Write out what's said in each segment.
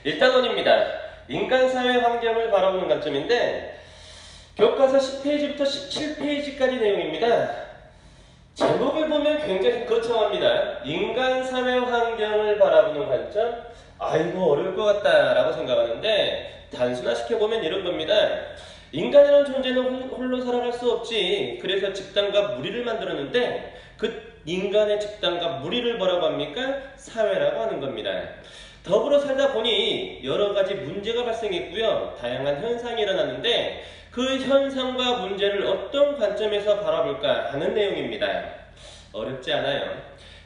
1단원입니다. 인간사회 환경을 바라보는 관점인데 교과서 10페이지부터 17페이지까지 내용입니다. 제목을 보면 굉장히 거창합니다. 인간사회 환경을 바라보는 관점? 아이고 어려울 것 같다 라고 생각하는데 단순화시켜보면 이런 겁니다. 인간이라는 존재는 홀로 살아갈 수 없지. 그래서 집단과 무리를 만들었는데 그 인간의 집단과 무리를 뭐라고 합니까? 사회라고 하는 겁니다. 더불어 살다 보니 여러 가지 문제가 발생했고요. 다양한 현상이 일어났는데 그 현상과 문제를 어떤 관점에서 바라볼까 하는 내용입니다. 어렵지 않아요.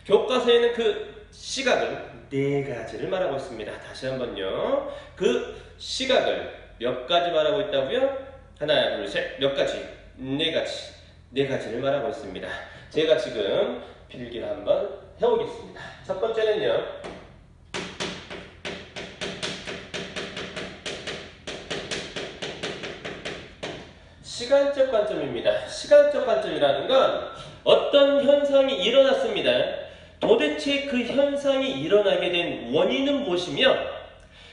교과서에는 그 시각을 네 가지를 말하고 있습니다. 다시 한번요. 그 시각을 몇 가지 말하고 있다고요? 하나, 둘, 셋, 몇 가지? 네 가지. 네 가지를 말하고 있습니다. 제가 지금 필기를 한번 해보겠습니다. 첫 번째는요. 시간적 관점입니다. 시간적 관점이라는 건 어떤 현상이 일어났습니다. 도대체 그 현상이 일어나게 된 원인은 무엇이며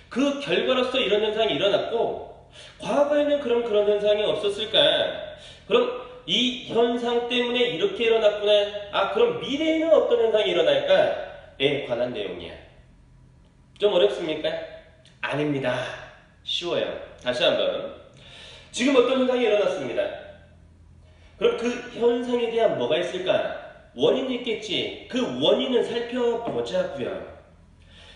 그 결과로서 이런 현상이 일어났고 과거에는 그런 현상이 없었을까? 그럼 이 현상 때문에 이렇게 일어났구나. 그럼 미래에는 어떤 현상이 일어날까?에 관한 내용이야. 좀 어렵습니까? 아닙니다. 쉬워요. 다시 한번. 지금 어떤 현상이 일어났습니다. 그럼 그 현상에 대한 뭐가 있을까? 원인이 있겠지. 그 원인을 살펴보자고요.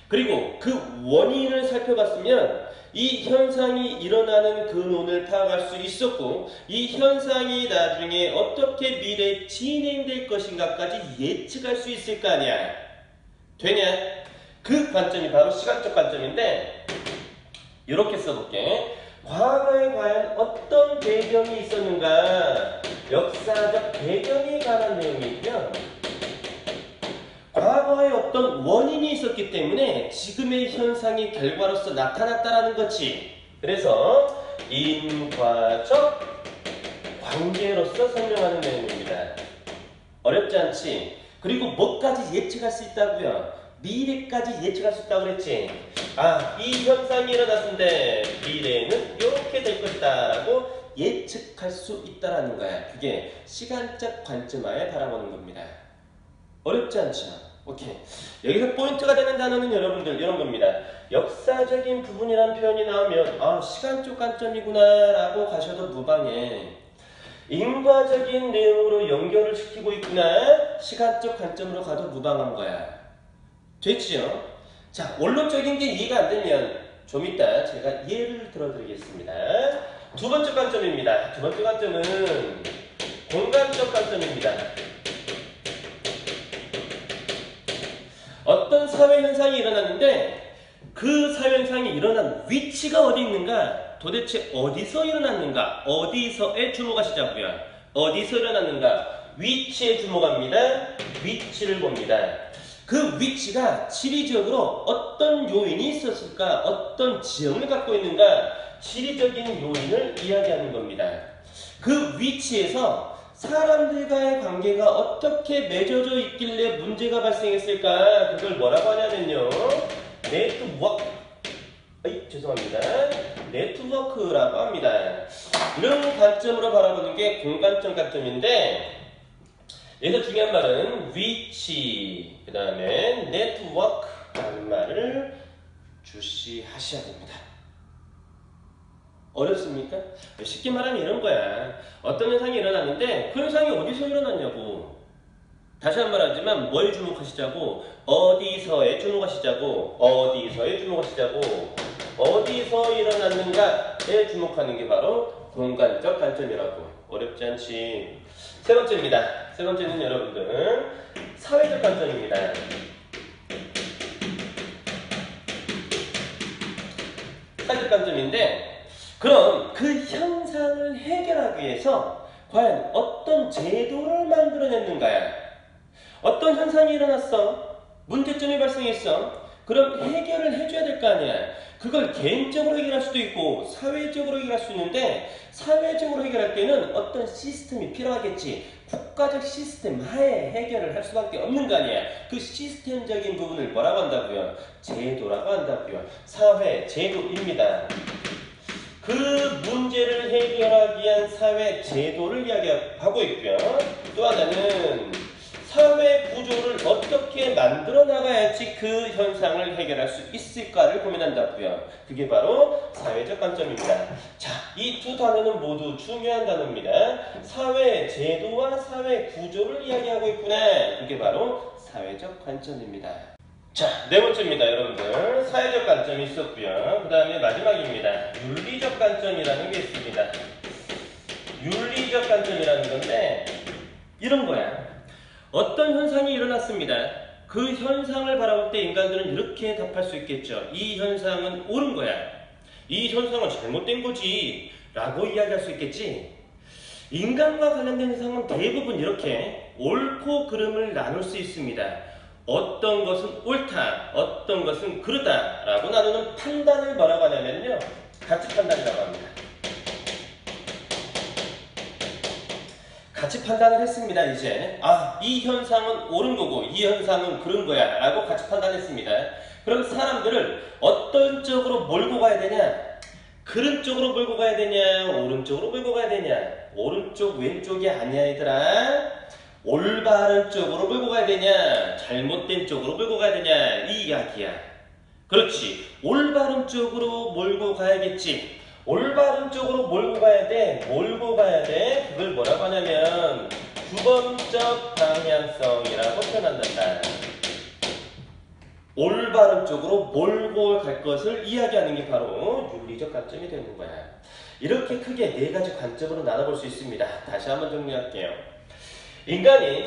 그리고 그 원인을 살펴봤으면 이 현상이 일어나는 근원을 파악할 수 있었고 이 현상이 나중에 어떻게 미래에 진행될 것인가까지 예측할 수 있을 거 아니야. 되냐? 그 관점이 바로 시간적 관점인데 이렇게 써볼게. 과거에 과연 어떤 배경이 있었는가? 역사적 배경에 관한 내용이고요. 과거에 어떤 원인이 있었기 때문에 지금의 현상이 결과로서 나타났다라는 거지. 그래서 인과적 관계로서 설명하는 내용입니다. 어렵지 않지? 그리고 뭐까지 예측할 수 있다고요? 미래까지 예측할 수 있다고 그랬지. 이 현상이 일어났는데 미래에는 이렇게 될 것이다 라고 예측할 수 있다라는 거야. 그게 시간적 관점하에 바라보는 겁니다. 어렵지 않죠? 오케이. 여기서 포인트가 되는 단어는 여러분들 이런 겁니다. 역사적인 부분이라는 표현이 나오면 시간적 관점이구나 라고 가셔도 무방해. 인과적인 내용으로 연결을 시키고 있구나. 시간적 관점으로 가도 무방한 거야. 됐지요? 자, 원론적인 게 이해가 안 되면 좀 이따 제가 예를 들어드리겠습니다. 두 번째 관점입니다. 두 번째 관점은 공간적 관점입니다. 어떤 사회현상이 일어났는데 그 사회현상이 일어난 위치가 어디 있는가? 도대체 어디서 일어났는가? 어디서에 주목하시자고요. 어디서 일어났는가? 위치에 주목합니다. 위치를 봅니다. 그 위치가 지리적으로 어떤 요인이 있었을까? 어떤 지형을 갖고 있는가? 지리적인 요인을 이야기하는 겁니다. 그 위치에서 사람들과의 관계가 어떻게 맺어져 있길래 문제가 발생했을까? 그걸 뭐라고 하냐면요. 네트워크라고 합니다. 이런 관점으로 바라보는 게 공간적 관점인데 여기서 중요한 말은 위치, 그 다음에 네트워크라는 말을 주시하셔야 됩니다. 어렵습니까? 쉽게 말하면 이런 거야. 어떤 현상이 일어났는데 그 현상이 어디서 일어났냐고. 다시 한 번 하지만 뭘 주목하시자고? 어디서에 주목하시자고. 어디서에 주목하시자고. 어디서 일어났는가에 주목하는 게 바로 공간적 관점이라고. 어렵지 않지. 세 번째입니다. 세 번째는 여러분들 사회적 관점입니다. 사회적 관점인데 그럼 그 현상을 해결하기 위해서 과연 어떤 제도를 만들어냈는가야? 어떤 현상이 일어났어? 문제점이 발생했어? 그럼 해결을 해줘야 될 거 아니야. 그걸 개인적으로 해결할 수도 있고 사회적으로 해결할 수 있는데, 사회적으로 해결할 때는 어떤 시스템이 필요하겠지. 국가적 시스템 하에 해결을 할 수밖에 없는 거 아니야. 그 시스템적인 부분을 뭐라고 한다고요? 제도라고 한다고요. 사회 제도입니다. 그 문제를 해결하기 위한 사회 제도를 이야기하고 있고요. 또 하나는 사회 구조를 어떻게 만들어 나가야지 그 현상을 해결할 수 있을까를 고민한다고요. 그게 바로 사회적 관점입니다. 자, 이 두 단어는 모두 중요한 단어입니다. 사회 제도와 사회 구조를 이야기하고 있구나. 그게 바로 사회적 관점입니다. 자, 네 번째입니다, 여러분들. 사회적 관점이 있었고요. 그 다음에 마지막입니다. 윤리적 관점이라는 게 있습니다. 윤리적 관점이라는 건데 이런 거야. 어떤 현상이 일어났습니다. 그 현상을 바라볼 때 인간들은 이렇게 답할 수 있겠죠. 이 현상은 옳은 거야. 이 현상은 잘못된 거지 라고 이야기할 수 있겠지. 인간과 관련된 현상은 대부분 이렇게 옳고 그름을 나눌 수 있습니다. 어떤 것은 옳다, 어떤 것은 그르다 라고 나누는 판단을 뭐라고 하냐면요, 가치 판단이라고 합니다. 가치 판단을 했습니다. 이제 이 현상은 옳은 거고 이 현상은 그런 거야 라고 가치 판단했습니다. 그럼 사람들을 어떤 쪽으로 몰고 가야 되냐? 그런 쪽으로 몰고 가야 되냐? 오른쪽으로 몰고 가야 되냐? 오른쪽 왼쪽이 아니야 얘들아. 올바른 쪽으로 몰고 가야 되냐? 잘못된 쪽으로 몰고 가야 되냐? 이 이야기야. 그렇지. 올바른 쪽으로 몰고 가야겠지. 올바른 쪽으로 몰고 가야 돼. 몰고 가야 돼. 그걸 뭐라고 하냐면 규범적 방향성이라고 표현한단다. 올바른 쪽으로 몰고 갈 것을 이야기하는 게 바로 윤리적 관점이 되는 거야. 이렇게 크게 네 가지 관점으로 나눠볼 수 있습니다. 다시 한번 정리할게요. 인간이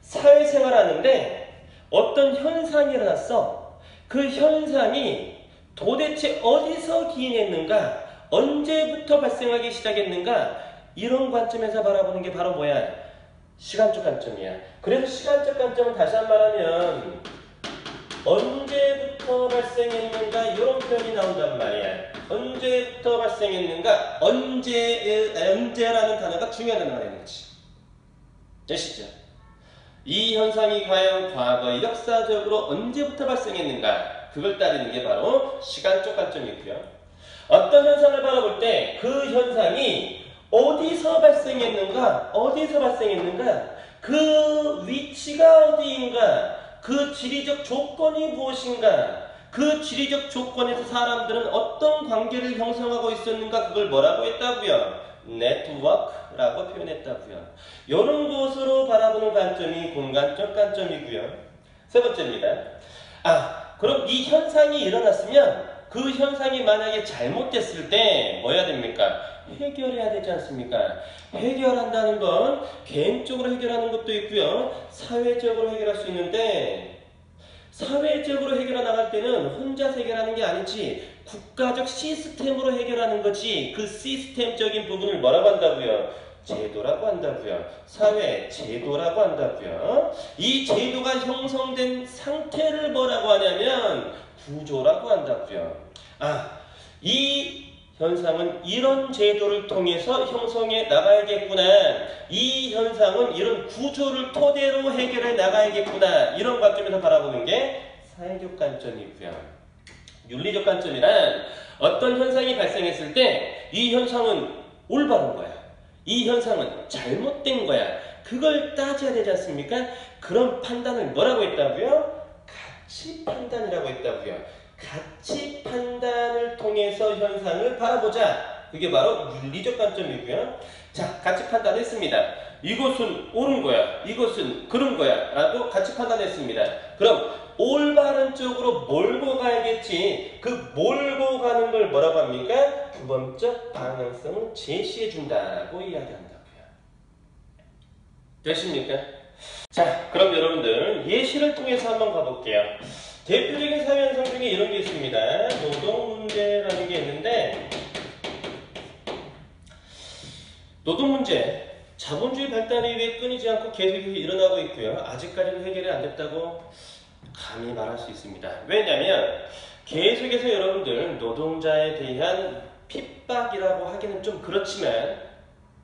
사회생활하는데 어떤 현상이 일어났어. 그 현상이 도대체 어디서 기인했는가? 언제부터 발생하기 시작했는가? 이런 관점에서 바라보는 게 바로 뭐야? 시간적 관점이야. 그래서 시간적 관점은 다시 한 번 말하면 언제부터 발생했는가? 이런 표현이 나온단 말이야. 언제부터 발생했는가? 언제라는 단어가 중요한 단어라는 거지. 되시죠? 이 현상이 과연 과거의 역사적으로 언제부터 발생했는가? 그걸 따지는 게 바로 시간적 관점이고요. 어떤 현상을 바라볼 때 그 현상이 어디서 발생했는가? 어디서 발생했는가? 그 위치가 어디인가? 그 지리적 조건이 무엇인가? 그 지리적 조건에서 사람들은 어떤 관계를 형성하고 있었는가? 그걸 뭐라고 했다고요? 네트워크라고 표현했다고요. 이런 곳으로 바라보는 관점이 공간적 관점이고요. 세 번째입니다. 그럼 이 현상이 일어났으면 그 현상이 만약에 잘못됐을 때 뭐 해야 됩니까? 해결해야 되지 않습니까? 해결한다는 건 개인적으로 해결하는 것도 있고요. 사회적으로 해결할 수 있는데, 사회적으로 해결해 나갈 때는 혼자서 해결하는 게 아니지 국가적 시스템으로 해결하는 거지. 그 시스템적인 부분을 뭐라고 한다고요? 제도라고 한다고요. 사회 제도라고 한다고요. 이 제도가 형성된 상태를 뭐라고 하냐면 구조라고 한다고요. 이 현상은 이런 제도를 통해서 형성해 나가야겠구나. 이 현상은 이런 구조를 토대로 해결해 나가야겠구나. 이런 관점에서 바라보는 게 사회적 관점이고요. 윤리적 관점이란 어떤 현상이 발생했을 때 이 현상은 올바른 거야. 이 현상은 잘못된 거야. 그걸 따져야 되지 않습니까? 그런 판단을 뭐라고 했다고요? 가치 판단이라고 했다고요. 가치 판단을 통해서 현상을 바라보자. 그게 바로 윤리적 관점이고요. 자, 가치 판단했습니다. 이것은 옳은 거야. 이것은 그런 거야. 라고 가치 판단했습니다. 그럼 올바른 쪽으로 몰고 가야겠지. 그 몰고 가는 걸 뭐라고 합니까? 규범적 방향성을 제시해 준다라고 이야기한다고요. 되십니까? 자, 그럼 여러분들 예시를 통해서 한번 가볼게요. 대표적인 사회 현상 중에 이런 게 있습니다. 노동 문제라는 게 있는데, 노동 문제, 자본주의 발달 이후에 끊이지 않고 계속 일어나고 있고요. 아직까지는 해결이 안 됐다고 감히 말할 수 있습니다. 왜냐하면 계속해서 여러분들 노동자에 대한 핍박이라고 하기는 좀 그렇지만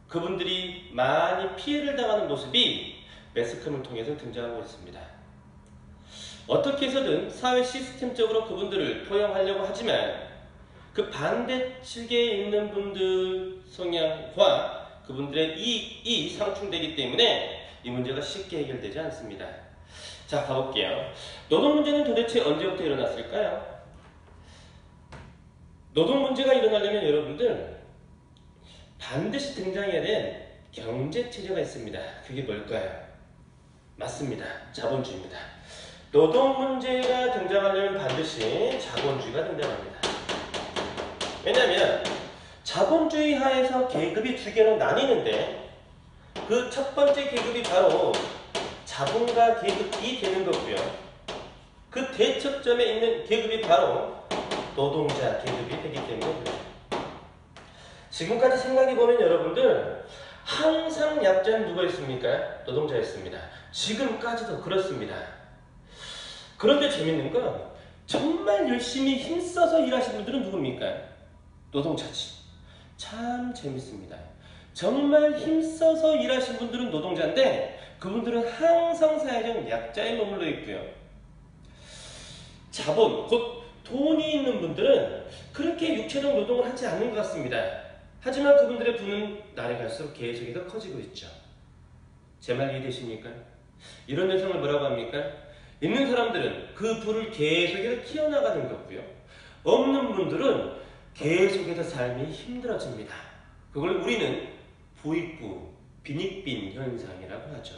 그분들이 많이 피해를 당하는 모습이 매스컴을 통해서 등장하고 있습니다. 어떻게 해서든 사회 시스템적으로 그분들을 포용하려고 하지만 그 반대측에 있는 분들 성향과 그분들의 이익이 상충되기 때문에 이 문제가 쉽게 해결되지 않습니다. 자, 가볼게요. 노동 문제는 도대체 언제부터 일어났을까요? 노동 문제가 일어나려면 여러분들 반드시 등장해야 될 경제 체제가 있습니다. 그게 뭘까요? 맞습니다. 자본주의입니다. 노동 문제가 등장하려면 반드시 자본주의가 등장합니다. 왜냐하면 자본주의 하에서 계급이 두 개로 나뉘는데 그 첫 번째 계급이 바로 자본가 계급이 되는 거고요. 그 대척점에 있는 계급이 바로 노동자 계급이 되기 때문에 지금까지 생각해보면 여러분들 항상 약자는 누구였습니까? 노동자였습니다. 지금까지도 그렇습니다. 그런데 재밌는 건 정말 열심히 힘써서 일하시는 분들은 누굽니까? 노동자지. 참 재밌습니다. 정말 힘써서 일하시는 분들은 노동자인데 그분들은 항상 사회적 약자에 머물러 있고요. 자본, 곧 돈이 있는 분들은 그렇게 육체적 노동을 하지 않는 것 같습니다. 하지만 그분들의 부는 날이 갈수록 계속해서 커지고 있죠. 제 말 이해되십니까? 이런 현상을 뭐라고 합니까? 있는 사람들은 그 부를 계속해서 키워나가는 거고요. 없는 분들은 계속해서 삶이 힘들어집니다. 그걸 우리는 부익부, 빈익빈 현상이라고 하죠.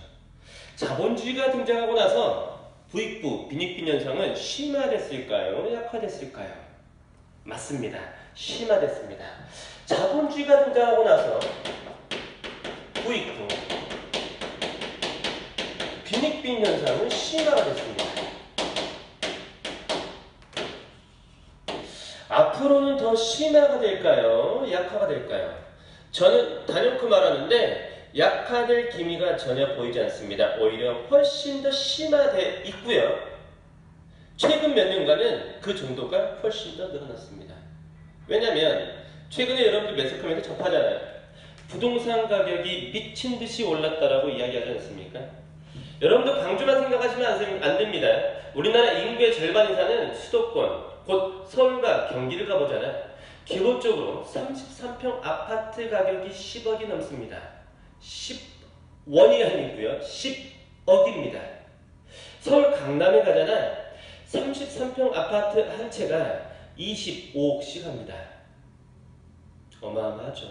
자본주의가 등장하고 나서 부익부, 빈익빈 현상은 심화됐을까요? 약화됐을까요? 맞습니다. 심화됐습니다. 자본주의가 등장하고 나서 부익부, 빈익빈 현상은 심화가 됐습니다. 앞으로는 더 심화가 될까요? 약화가 될까요? 저는 단연코 말하는데 약화될 기미가 전혀 보이지 않습니다. 오히려 훨씬 더 심화되어 있고요. 최근 몇 년간은 그 정도가 훨씬 더 늘어났습니다. 왜냐하면 최근에 여러분들 매스컴에서 접하잖아요. 부동산 가격이 미친 듯이 올랐다라고 이야기하지 않습니까? 여러분들 광주만 생각하시면 안 됩니다. 우리나라 인구의 절반 이상은 수도권, 곧 서울과 경기를 가보잖아요. 기본적으로 33평 아파트 가격이 10억이 넘습니다. 10원이 아니고요. 10억입니다. 서울 강남에 가잖아요. 33평 아파트 한 채가 25억씩 합니다. 어마어마하죠.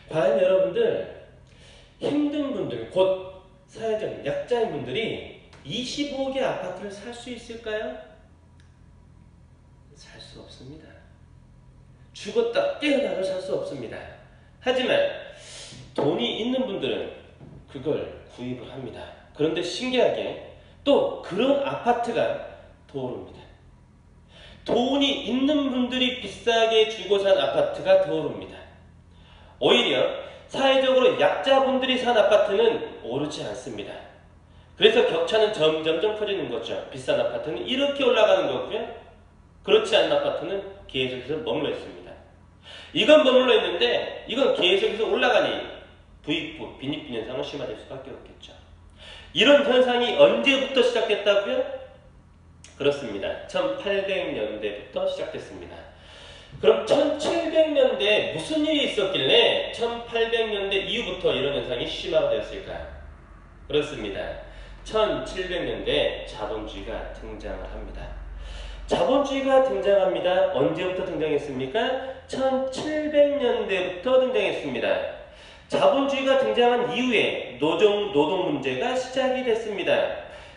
과연 여러분들 힘든 분들, 곧 사회적 약자인 분들이 25억의 아파트를 살 수 있을까요? 살 수 없습니다. 죽었다 깨어나도 살 수 없습니다. 하지만 돈이 있는 분들은 그걸 구입을 합니다. 그런데 신기하게 또 그런 아파트가 더 오릅니다. 돈이 있는 분들이 비싸게 주고 산 아파트가 더 오릅니다. 오히려 사회적으로 약자분들이 산 아파트는 오르지 않습니다. 그래서 격차는 점점 커지는 거죠. 비싼 아파트는 이렇게 올라가는 거고요. 그렇지 않은 아파트는 계속해서 머물러 있습니다. 이건 머물러 있는데 이건 계속해서 올라가니 부익부, 빈익빈 현상은 심화될 수밖에 없겠죠. 이런 현상이 언제부터 시작됐다고요? 그렇습니다. 1800년대부터 시작됐습니다. 그럼 1700년대에 무슨 일이 있었길래 1800년대 이후부터 이런 현상이 심화가 되었을까요? 그렇습니다. 1700년대에 자본주의가 등장을 합니다. 자본주의가 등장합니다. 언제부터 등장했습니까? 1700년대부터 등장했습니다. 자본주의가 등장한 이후에 노동 문제가 시작이 됐습니다.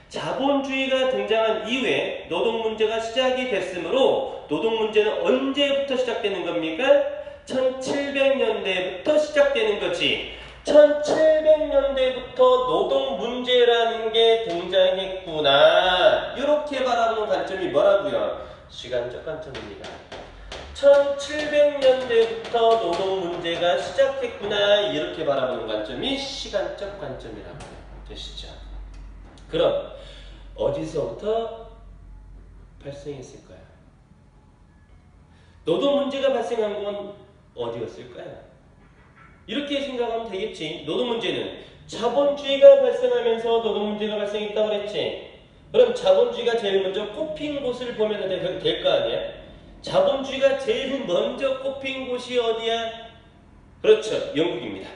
자본주의가 등장한 이후에 노동 문제가 시작이 됐으므로 노동 문제는 언제부터 시작되는 겁니까? 1700년대부터 시작되는 거지. 1700년대부터 노동 문제라는 게 등장했구나. 이렇게 바라보는 관점이 뭐라고요? 시간적 관점입니다. 1700년대부터 노동 문제가 시작했구나. 이렇게 바라보는 관점이 시간적 관점이라고 되시죠. 그럼 어디서부터 발생했을까요? 노동 문제가 발생한 건 어디였을까요? 이렇게 생각하면 되겠지. 노동 문제는 자본주의가 발생하면서 노동 문제가 발생했다고 그랬지. 그럼 자본주의가 제일 먼저 꼽힌 곳을 보면 될 거 아니야? 자본주의가 제일 먼저 꼽힌 곳이 어디야? 그렇죠. 영국입니다.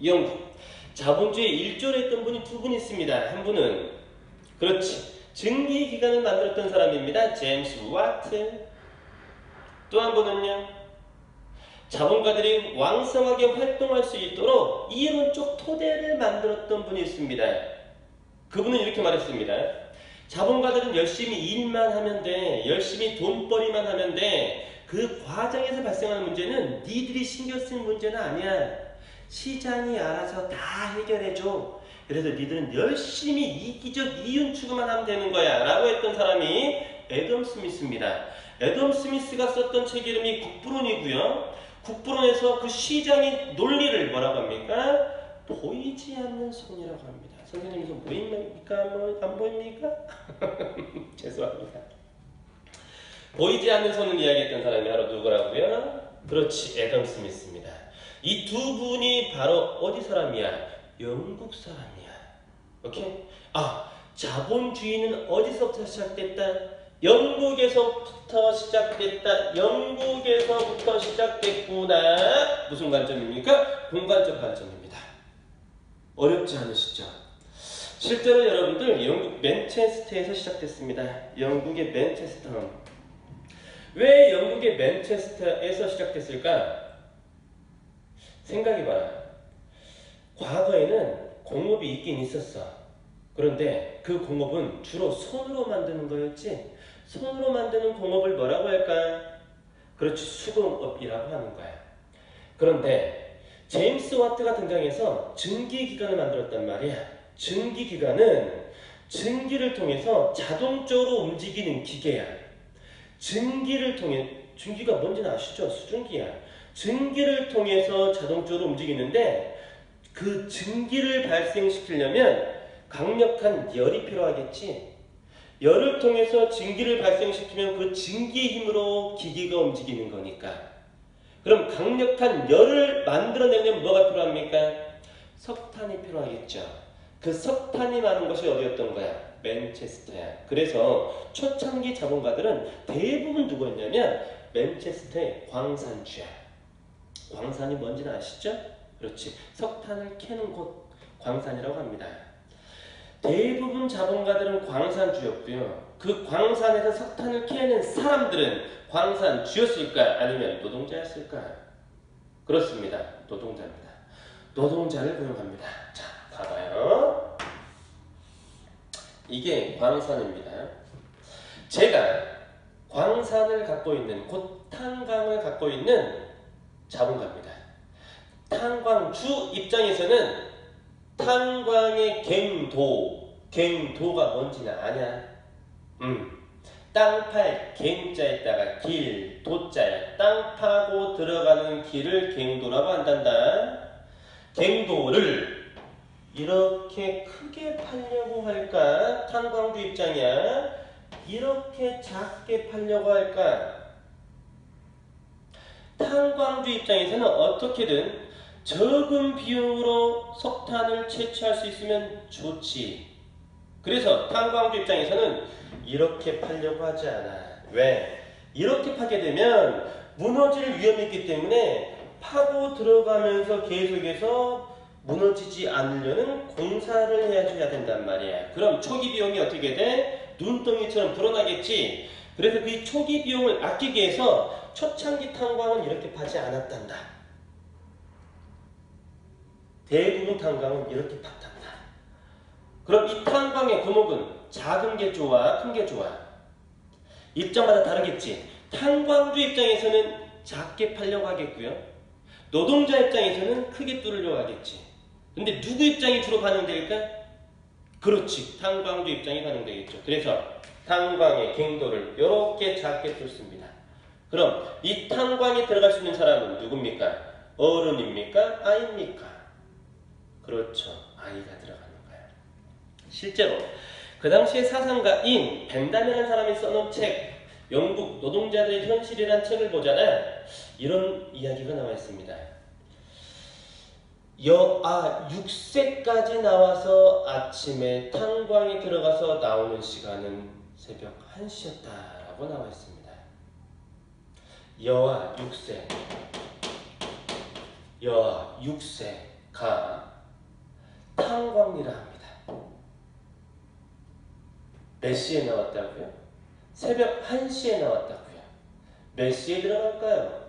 영국. 자본주의에 일조를 했던 분이 두 분 있습니다. 한 분은 그렇지. 증기기관을 만들었던 사람입니다. 제임스 와트. 또 한 분은요. 자본가들이 왕성하게 활동할 수 있도록 이론적 토대를 만들었던 분이 있습니다. 그분은 이렇게 말했습니다. 자본가들은 열심히 일만 하면 돼. 열심히 돈벌이만 하면 돼. 그 과정에서 발생하는 문제는 니들이 신경 쓴 문제는 아니야. 시장이 알아서 다 해결해줘. 그래서 니들은 열심히 이기적 이윤 추구만 하면 되는 거야 라고 했던 사람이 애덤 스미스입니다. 애덤 스미스가 썼던 책 이름이 국부론이고요. 국부론에서 그 시장의 논리를 뭐라고 합니까? 보이지 않는 손이라고 합니다. 선생님 이거 보입니까? 안 보입니까? 죄송합니다. 보이지 않는 손을 이야기했던 사람이 바로 누구라고요? 그렇지, 애덤 스미스입니다. 이 두 분이 바로 어디 사람이야? 영국 사람이야. 오케이? 아, 자본주의는 어디서부터 시작됐다? 영국에서부터 시작됐다. 영국에서부터 시작됐구나. 무슨 관점입니까? 공간적 관점입니다. 어렵지 않으시죠? 실제로 여러분들 영국 맨체스터에서 시작됐습니다. 영국의 맨체스터. 왜 영국의 맨체스터에서 시작됐을까? 생각해봐라. 과거에는 공업이 있긴 있었어. 그런데 그 공업은 주로 손으로 만드는 거였지. 손으로 만드는 공업을 뭐라고 할까? 그렇지, 수공업이라고 하는 거야. 그런데 제임스 와트가 등장해서 증기기관을 만들었단 말이야. 증기기관은 증기를 통해서 자동적으로 움직이는 기계야. 증기를 통해, 증기가 뭔지는 아시죠? 수증기야. 증기를 통해서 자동적으로 움직이는데 그 증기를 발생시키려면 강력한 열이 필요하겠지. 열을 통해서 증기를 발생시키면 그 증기의 힘으로 기계가 움직이는 거니까. 그럼 강력한 열을 만들어내려면 뭐가 필요합니까? 석탄이 필요하겠죠. 그 석탄이 많은 것이 어디였던 거야? 맨체스터야. 그래서 초창기 자본가들은 대부분 누구였냐면 맨체스터의 광산주야. 광산이 뭔지는 아시죠? 그렇지. 석탄을 캐는 곳 광산이라고 합니다. 대부분 자본가들은 광산주였고요. 그 광산에서 석탄을 캐는 사람들은 광산주였을까? 아니면 노동자였을까? 그렇습니다. 노동자입니다. 노동자를 고용합니다. 자, 봐봐요. 이게 광산입니다. 제가 광산을 갖고 있는, 곧 탄광을 갖고 있는 자본가입니다. 탄광주 입장에서는 탄광의 갱도가 뭔지는 아냐? 땅팔 갱자에다가 길, 도자야. 땅 파고 들어가는 길을 갱도라고 한단다. 갱도를 이렇게 크게 팔려고 할까? 탄광주 입장이야. 이렇게 작게 팔려고 할까? 탄광주 입장에서는 어떻게든 적은 비용으로 석탄을 채취할 수 있으면 좋지. 그래서 탄광주 입장에서는 이렇게 팔려고 하지 않아. 왜? 이렇게 파게 되면 무너질 위험이 있기 때문에 파고 들어가면서 계속해서 무너지지 않으려는 공사를 해줘야 된단 말이야. 그럼 초기 비용이 어떻게 돼? 눈덩이처럼 불어나겠지. 그래서 그 초기 비용을 아끼기 위해서 초창기 탄광은 이렇게 파지 않았단다. 대부분 탄광은 이렇게 팠단다. 그럼 이 탄광의 금액은 작은 게 좋아, 큰 게 좋아? 입장마다 다르겠지. 탄광주 입장에서는 작게 팔려고 하겠고요. 노동자 입장에서는 크게 뚫으려고 하겠지. 근데 누구 입장이 주로 반영될까? 그렇지. 탄광주 입장이 반영되겠죠. 그래서 탄광의 갱도를 이렇게 작게 뚫습니다. 그럼 이 탄광에 들어갈 수 있는 사람은 누굽니까? 어른입니까? 아이입니까? 그렇죠. 아이가 들어가는 거야. 실제로 그 당시에 사상가인 벤담이라는 사람이 써놓은 책, 영국 노동자들의 현실이라는 책을 보잖아요. 이런 이야기가 나와 있습니다. 6세까지 나와서 아침에 탄광이 들어가서 나오는 시간은 새벽 1시였다라고 나와 있습니다. 여아 6세가 탄광이라 합니다. 몇 시에 나왔다고요? 새벽 1시에 나왔다고요. 몇 시에 들어갈까요?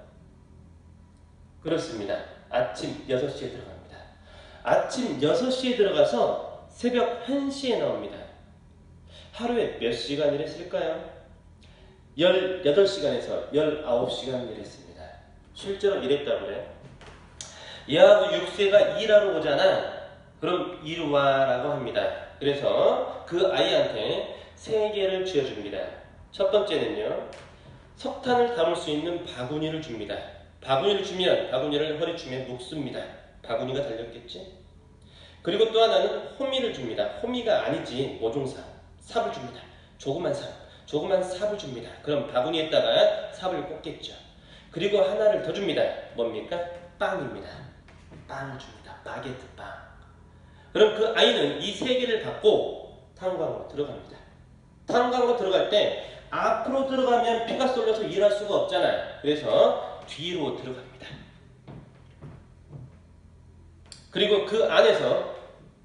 그렇습니다. 아침 6시에 들어갑니다. 아침 6시에 들어가서 새벽 1시에 나옵니다. 하루에 몇 시간 일했을까요? 18시간에서 19시간 일했습니다. 실제로 일했다고 그래요. 여아도 6세가 일하러 오잖아. 그럼 이리와라고 합니다. 그래서 그 아이한테 3개를 쥐어줍니다. 첫 번째는요, 석탄을 담을 수 있는 바구니를 줍니다. 바구니를 주면 바구니를 허리춤에 묶습니다. 바구니가 달렸겠지? 그리고 또 하나는 호미를 줍니다. 호미가 아니지, 모종삽. 삽을 줍니다. 조그만 삽을 줍니다. 그럼 바구니에다가 삽을 꽂겠죠. 그리고 하나를 더 줍니다. 뭡니까? 빵입니다. 빵을 줍니다. 바게트 빵. 그럼 그 아이는 이 3개를 받고 탄광으로 들어갑니다. 탄광으로 들어갈 때 앞으로 들어가면 피가 쏠려서 일할 수가 없잖아요. 그래서 뒤로 들어갑니다. 그리고 그 안에서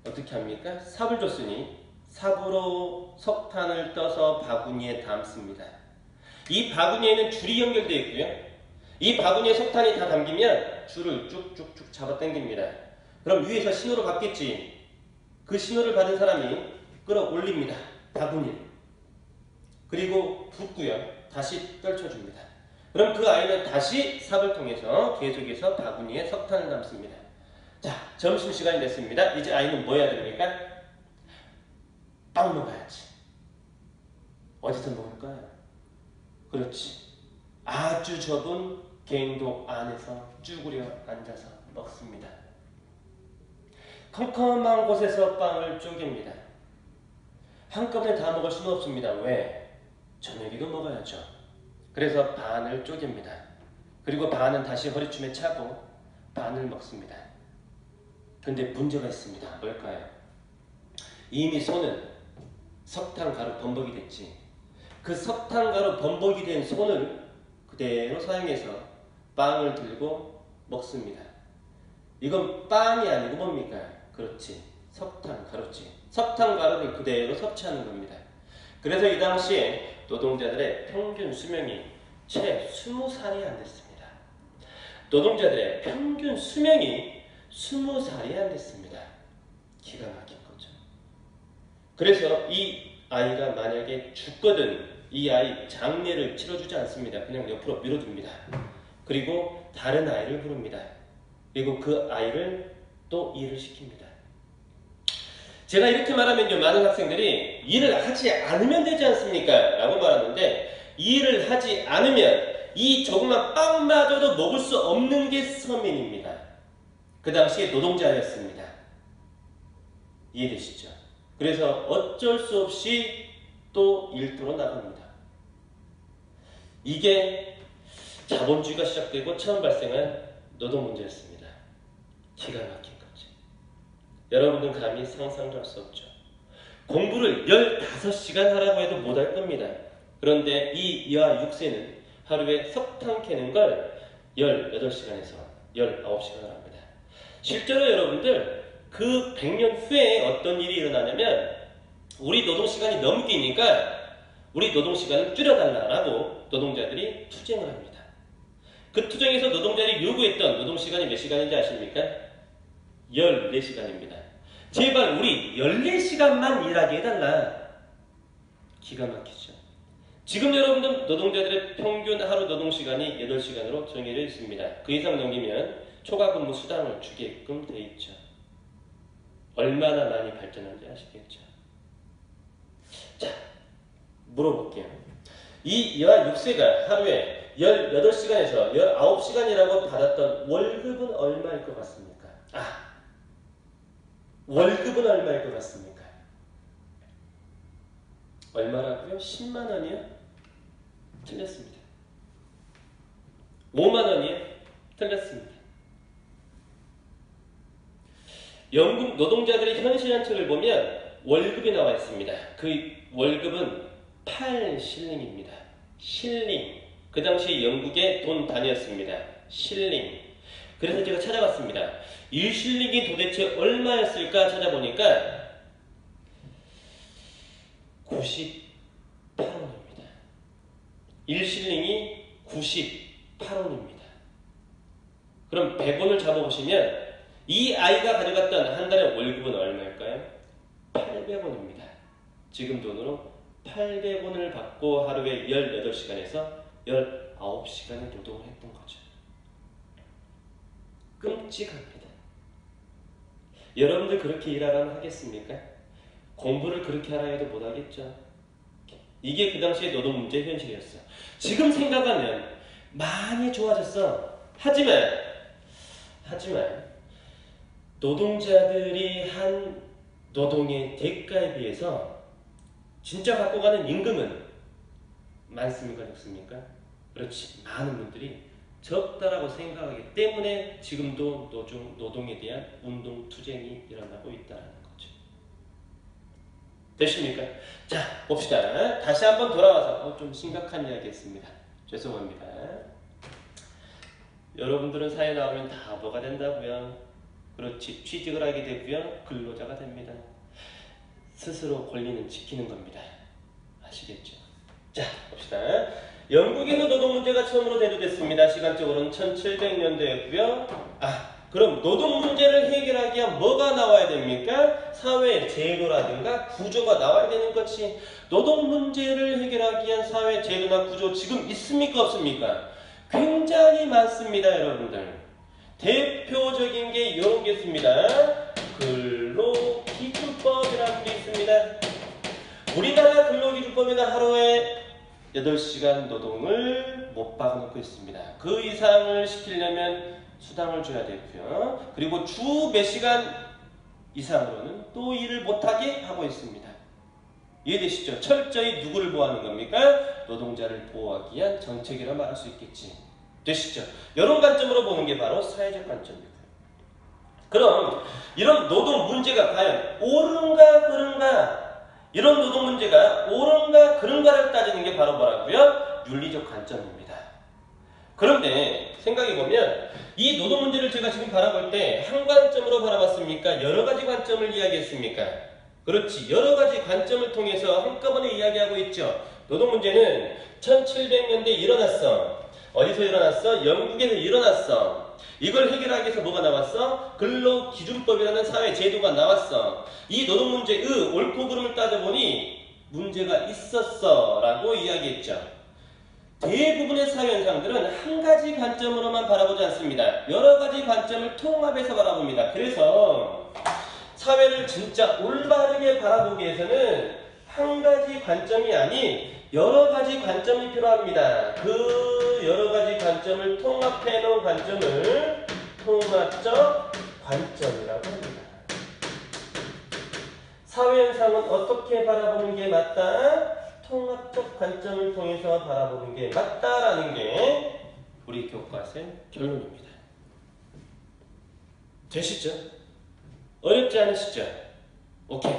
어떻게 합니까? 삽을 줬으니 삽으로 석탄을 떠서 바구니에 담습니다. 이 바구니에는 줄이 연결되어 있고요. 이 바구니에 석탄이 다 담기면 줄을 쭉쭉쭉 잡아 당깁니다. 그럼 위에서 신호를 받겠지. 그 신호를 받은 사람이 끌어올립니다. 바구니를. 그리고 붓고요. 다시 떨쳐줍니다. 그럼 그 아이는 다시 삽을 통해서 계속해서 바구니에 석탄을 담습니다. 자, 점심시간이 됐습니다. 이제 아이는 뭐 해야 됩니까? 빵 먹어야지. 어디서 먹을까요? 그렇지. 아주 좁은 갱도 안에서 쭈그려 앉아서 먹습니다. 컴컴한 곳에서 빵을 쪼갭니다. 한꺼번에 다 먹을 수는 없습니다. 왜? 저녁에도 먹어야죠. 그래서 반을 쪼갭니다. 그리고 반은 다시 허리춤에 차고 반을 먹습니다. 근데 문제가 있습니다. 뭘까요? 이미 손은 석탄가루 범벅이 됐지. 그 석탄가루 범벅이 된 손을 그대로 사용해서 빵을 들고 먹습니다. 이건 빵이 아니고 뭡니까? 그렇지. 석탄가루지. 석탄가루를 그대로 섭취하는 겁니다. 그래서 이 당시에 노동자들의 평균 수명이 채 20살이 안 됐습니다. 노동자들의 평균 수명이 20살이 안 됐습니다. 기가 막힌 거죠. 그래서 이 아이가 만약에 죽거든 이 아이 장례를 치러주지 않습니다. 그냥 옆으로 밀어둡니다. 그리고 다른 아이를 부릅니다. 그리고 그 아이를 또 일을 시킵니다. 제가 이렇게 말하면요, 많은 학생들이 일을 하지 않으면 되지 않습니까? 라고 말하는데, 일을 하지 않으면 이 조그만 빵마저도 먹을 수 없는 게 서민입니다. 그 당시에 노동자였습니다. 이해되시죠? 그래서 어쩔 수 없이 또 일터로 나갑니다. 이게 자본주의가 시작되고 처음 발생한 노동 문제였습니다. 기가 막힌 거지. 여러분은 감히 상상도 할 수 없죠. 공부를 15시간 하라고 해도 못할 겁니다. 그런데 이 여아 6세는 하루에 석탄 캐는 걸 18시간에서 19시간을 합니다. 실제로 여러분들 그 100년 후에 어떤 일이 일어나냐면 우리 노동시간이 너무 기니까 우리 노동시간을 줄여달라고 노동자들이 투쟁을 합니다. 그 투쟁에서 노동자들이 요구했던 노동시간이 몇 시간인지 아십니까? 14시간입니다. 제발 우리 14시간만 일하게 해달라. 기가 막히죠. 지금 여러분들 노동자들의 평균 하루 노동시간이 8시간으로 정해져 있습니다. 그 이상 넘기면 초과근무 수당을 주게끔 돼 있죠. 얼마나 많이 발전한지 아시겠죠? 자, 물어볼게요. 이 여아 6세가 하루에 18시간에서 19시간이라고 받았던 월급은 얼마일 것 같습니까? 월급은 얼마일 것 같습니까? 얼마라고요? 10만 원이요? 틀렸습니다. 5만 원이요? 틀렸습니다. 영국 노동자들의 현실한 책을 보면 월급이 나와 있습니다. 그 월급은 8실링입니다. 실링. 그 당시 영국의 돈 단위였습니다. 실링. 그래서 제가 찾아봤습니다. 1실링이 도대체 얼마였을까 찾아보니까 98원입니다. 1실링이 98원입니다. 그럼 100원을 잡아보시면 이 아이가 가져갔던 한 달의 월급은 얼마일까요? 800원입니다. 지금 돈으로 800원을 받고 하루에 18시간에서 19시간을 노동을 했던 거죠. 끔찍합니다. 여러분들 그렇게 일하라면 하겠습니까? 공부를 그렇게 하라 해도 못하겠죠. 이게 그 당시의 노동 문제의 현실이었어. 지금 생각하면 많이 좋아졌어. 하지만 노동자들이 한 노동의 대가에 비해서 진짜 갖고 가는 임금은 많습니까? 적습니까? 그렇지. 많은 분들이 적다라고 생각하기 때문에 지금도 노동에 대한 운동 투쟁이 일어나고 있다는 거죠. 되십니까? 자, 봅시다. 다시 한번 돌아와서 좀 심각한 이야기 했습니다. 죄송합니다. 여러분들은 사회 나오면 다 뭐가 된다고요? 그렇지. 취직을 하게 되고요. 근로자가 됩니다. 스스로 권리는 지키는 겁니다. 아시겠죠? 자, 봅시다. 영국에서 노동 문제가 처음으로 대두됐습니다. 시간적으로는 1700년대였고요. 그럼 노동 문제를 해결하기 위한 뭐가 나와야 됩니까? 사회 제도라든가 구조가 나와야 되는 것이. 노동 문제를 해결하기 위한 사회 제도나 구조 지금 있습니까? 없습니까? 굉장히 많습니다, 여러분들. 대표적인 게 이런 게 있습니다. 근로기준법이라는 게 있습니다. 우리나라 근로기준법에는 하루에 8시간 노동을 못 박아놓고 있습니다. 그 이상을 시키려면 수당을 줘야 되고요. 그리고 주 몇 시간 이상으로는 또 일을 못하게 하고 있습니다. 이해되시죠? 철저히 누구를 보호하는 겁니까? 노동자를 보호하기 위한 정책이라 말할 수 있겠지. 되시죠? 이런 관점으로 보는 게 바로 사회적 관점입니다. 그럼 이런 노동 문제가 과연 옳은가 그른가? 이런 노동 문제가 옳은가 그른가를 따지는 게 바로 뭐라고요? 윤리적 관점입니다. 그런데 생각해보면 이 노동 문제를 제가 지금 바라볼 때 한 관점으로 바라봤습니까? 여러 가지 관점을 이야기했습니까? 그렇지. 여러 가지 관점을 통해서 한꺼번에 이야기하고 있죠. 노동 문제는 1700년대에 일어났어. 어디서 일어났어? 영국에서 일어났어. 이걸 해결하기 위해서 뭐가 나왔어? 근로기준법이라는 사회 제도가 나왔어. 이 노동 문제의 옳고 그름을 따져보니 문제가 있었어 라고 이야기했죠. 대부분의 사회 현상들은 한 가지 관점으로만 바라보지 않습니다. 여러 가지 관점을 통합해서 바라봅니다. 그래서 사회를 진짜 올바르게 바라보기 위해서는 한 가지 관점이 아닌 여러 가지 관점이 필요합니다. 그 여러 가지 관점을 통합해 놓은 관점을 통합적 관점이라고 합니다. 사회현상은 어떻게 바라보는 게 맞다? 통합적 관점을 통해서 바라보는 게 맞다라는 게 우리 교과서의 결론입니다. 되시죠? 어렵지 않으시죠? 오케이.